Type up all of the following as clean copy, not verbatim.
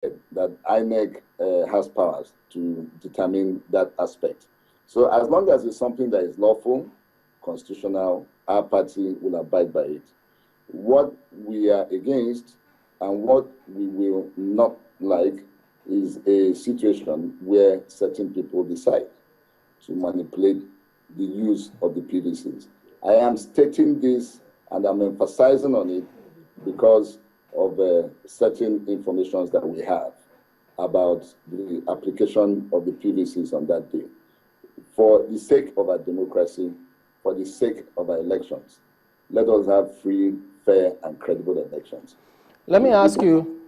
that INEC has powers to determine that aspect. So as long as it's something that is lawful, constitutional, our party will abide by it. What we are against and what we will not like is a situation where certain people decide to manipulate the use of the PVCs. I am stating this and I'm emphasizing on it because of certain information that we have about the application of the PVCs on that day. For the sake of our democracy, for the sake of our elections, let us have free, fair, and credible elections. Let me ask you,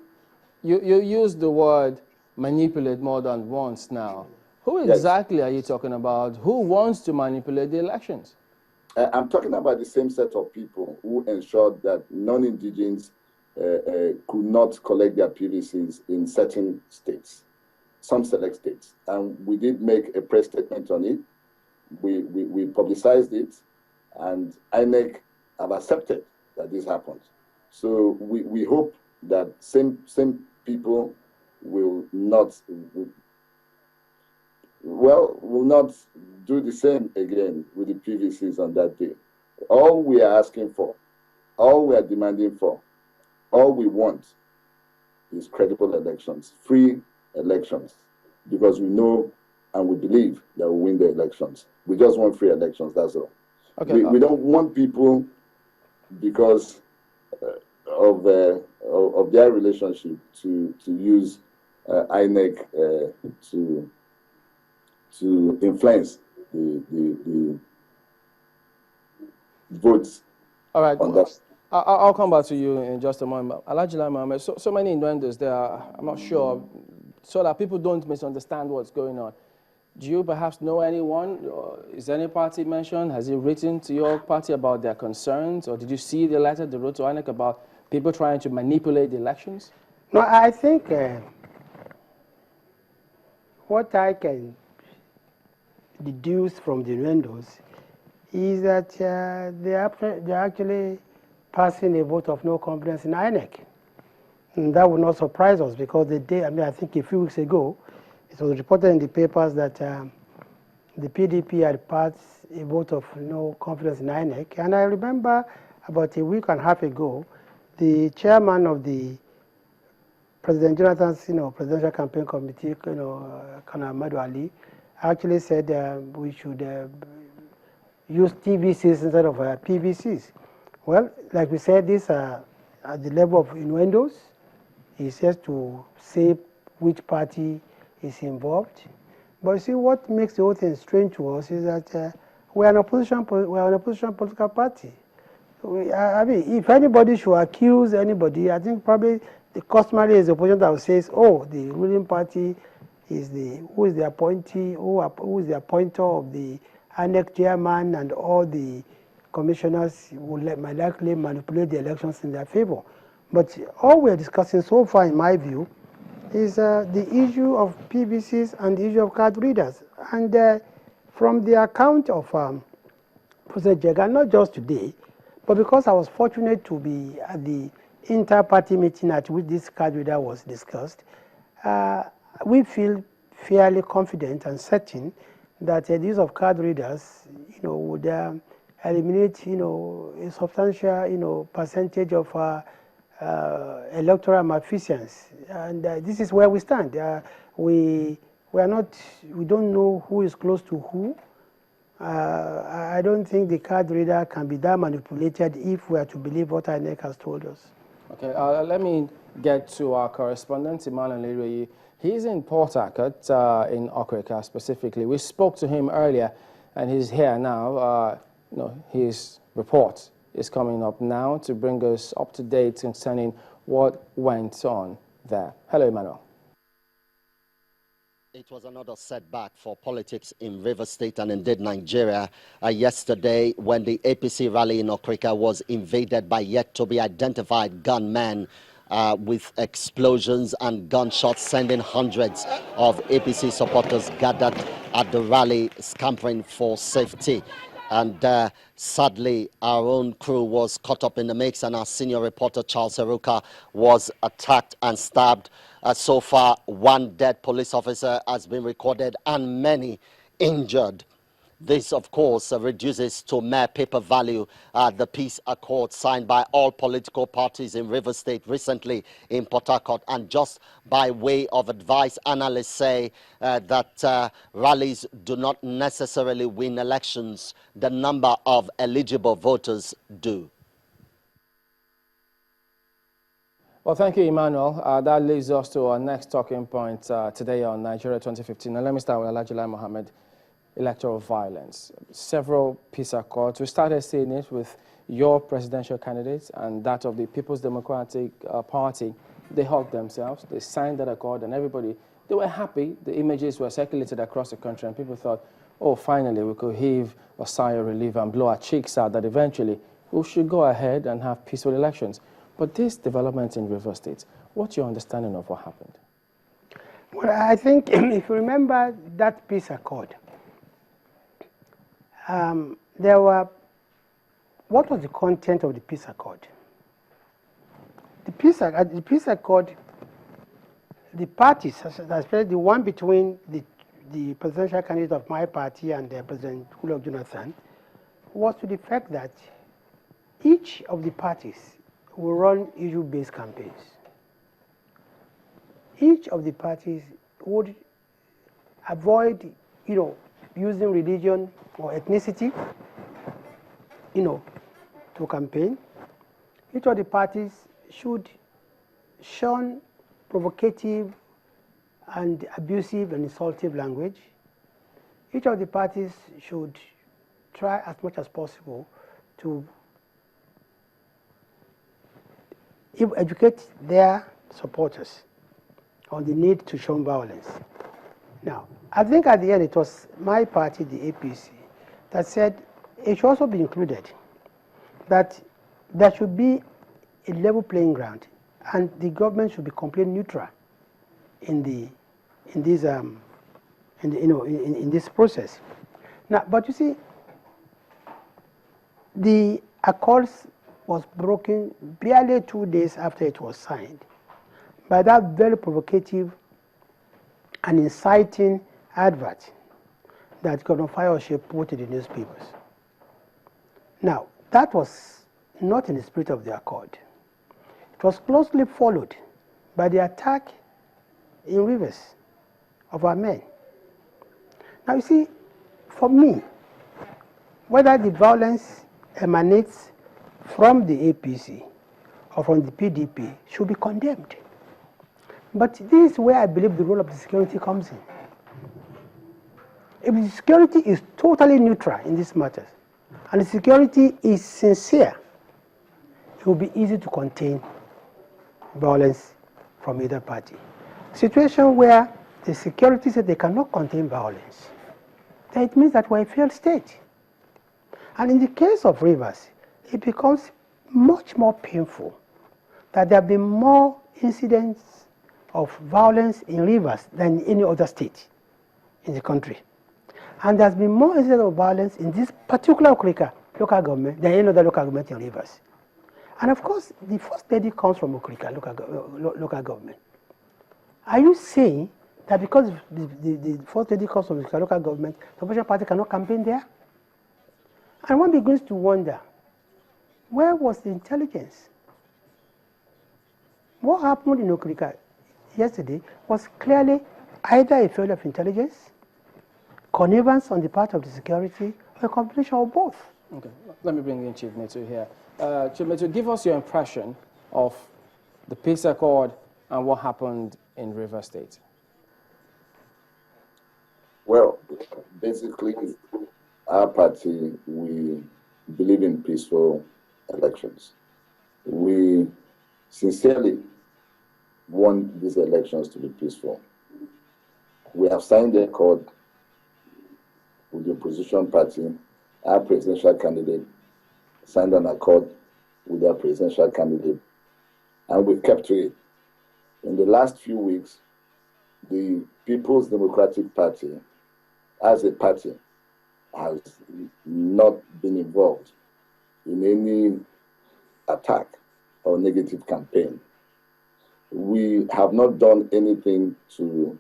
you used the word manipulate more than once now. Who exactly are you talking about? Who wants to manipulate the elections? I'm talking about the same set of people who ensured that non-indigenous could not collect their PVCs in certain states, some select states. And we did make a press statement on it. We publicized it, and INEC have accepted that this happened. So we hope that same people will not do the same again with the PVCs on that day. All we are asking for, all we are demanding for, all we want is credible elections, free elections, because we know and we believe that we'll win the elections. We just want free elections, that's all. Okay. We don't want people, because of their relationship, to use INEC to influence the votes. All right. On that. I'll come back to you in just a moment. Lai Mohammed, so many innuendos there, I'm not sure, so that people don't misunderstand what's going on. Do you perhaps know anyone? Is any party mentioned? Has he written to your party about their concerns? Or did you see the letter they wrote to INEC about people trying to manipulate the elections? No, I think what I can deduce from the innuendos is that they're actually passing a vote of no confidence in INEC. And that would not surprise us, because I think a few weeks ago, it was reported in the papers that the PDP had passed a vote of no confidence in INEC. And I remember about a week and a half ago, the chairman of the President Jonathan's Presidential Campaign Committee, Colonel Ahmadu Ali, actually said we should use TVCs instead of PVCs. Well, like we said, these are at the level of innuendos. He says to say which party is involved. But you see, what makes the whole thing strange to us is that we are an opposition political party. I mean, if anybody should accuse anybody, I think probably the customary is the opposition that says, oh, the ruling party is who is the appointee, who is the appointer of the INEC chairman, and all the commissioners might likely manipulate the elections in their favor. But all we're discussing so far, in my view, is the issue of PVCs and the issue of card readers. And from the account of Olisah Jega, not just today, but because I was fortunate to be at the inter-party meeting at which this card reader was discussed, we feel fairly confident and certain that the use of card readers, would eliminate, a substantial, percentage of electoral malfeasance. And this is where we stand. We don't know who is close to who. I don't think the card reader can be that manipulated if we are to believe what INEC has told us. Okay, let me get to our correspondent, Emmanuel Leroy. He's in Port Harcourt, in Okrika specifically. We spoke to him earlier, and he's here now. His report is coming up now to bring us up to date concerning what went on there. Hello, Emmanuel. It was another setback for politics in Rivers State and indeed Nigeria yesterday when the APC rally in Okrika was invaded by yet-to-be-identified gunmen with explosions and gunshots, sending hundreds of APC supporters gathered at the rally scampering for safety. And sadly, our own crew was caught up in the mix, and our senior reporter, Charles Eruka, was attacked and stabbed. So far, one dead police officer has been recorded and many injured. This, of course, reduces to mere paper value the peace accord signed by all political parties in Rivers State recently in Port Harcourt. And just by way of advice, analysts say that rallies do not necessarily win elections. The number of eligible voters do. Well, thank you, Emmanuel. That leads us to our next talking point today on Nigeria 2015. And let me start with Lai Mohammed. Electoral violence. Several peace accords. We started seeing it with your presidential candidates and that of the People's Democratic Party. They hugged themselves, they signed that accord, and everybody, they were happy. The images were circulated across the country, and people thought, oh, finally, we could heave a sigh of relief and blow our cheeks out that eventually we should go ahead and have peaceful elections. But this development in Rivers State, what's your understanding of what happened? Well, I think if you remember that peace accord, what was the content of the peace accord? The peace accord, the parties, especially the one between the presidential candidate of my party and President Goodluck Jonathan, was to the fact that each of the parties will run issue-based campaigns. Each of the parties would avoid, using religion or ethnicity, to campaign. Each of the parties should shun provocative and abusive and insultive language. Each of the parties should try as much as possible to educate their supporters on the need to shun violence. Now, I think at the end it was my party, the APC, that said it should also be included, that there should be a level playing ground and the government should be completely neutral in this process. Now, but you see, the accords was broken barely 2 days after it was signed by that very provocative and inciting advert that Governor Fayose put in the newspapers. Now, that was not in the spirit of the accord. It was closely followed by the attack in Rivers of our men. Now, you see, for me, whether the violence emanates from the APC or from the PDP should be condemned. But this is where I believe the role of the security comes in. If the security is totally neutral in these matters, and the security is sincere, it will be easy to contain violence from either party. Situation where the security said they cannot contain violence, then it means that we're a failed state. And in the case of Rivers, it becomes much more painful that there have been more incidents of violence in Rivers than in any other state in the country. And there's been more incidents of violence in this particular Okrika local government than any other local government in Rivers. And of course, the first lady comes from Okrika local government. Are you saying that because the first lady comes from Okrika local government, the opposition party cannot campaign there? And one begins to wonder, where was the intelligence? What happened in Okrika yesterday was clearly either a failure of intelligence, connivance on the part of the security, or a combination of both. Okay, let me bring in Chief Metuh here. Chief Metuh, give us your impression of the peace accord and what happened in Rivers State. Well, basically, our party, we believe in peaceful elections. We sincerely want these elections to be peaceful. We have signed the accord with the opposition party. Our presidential candidate signed an accord with our presidential candidate, and we've kept to it. In the last few weeks, the People's Democratic Party, as a party, has not been involved in any attack or negative campaign. We have not done anything to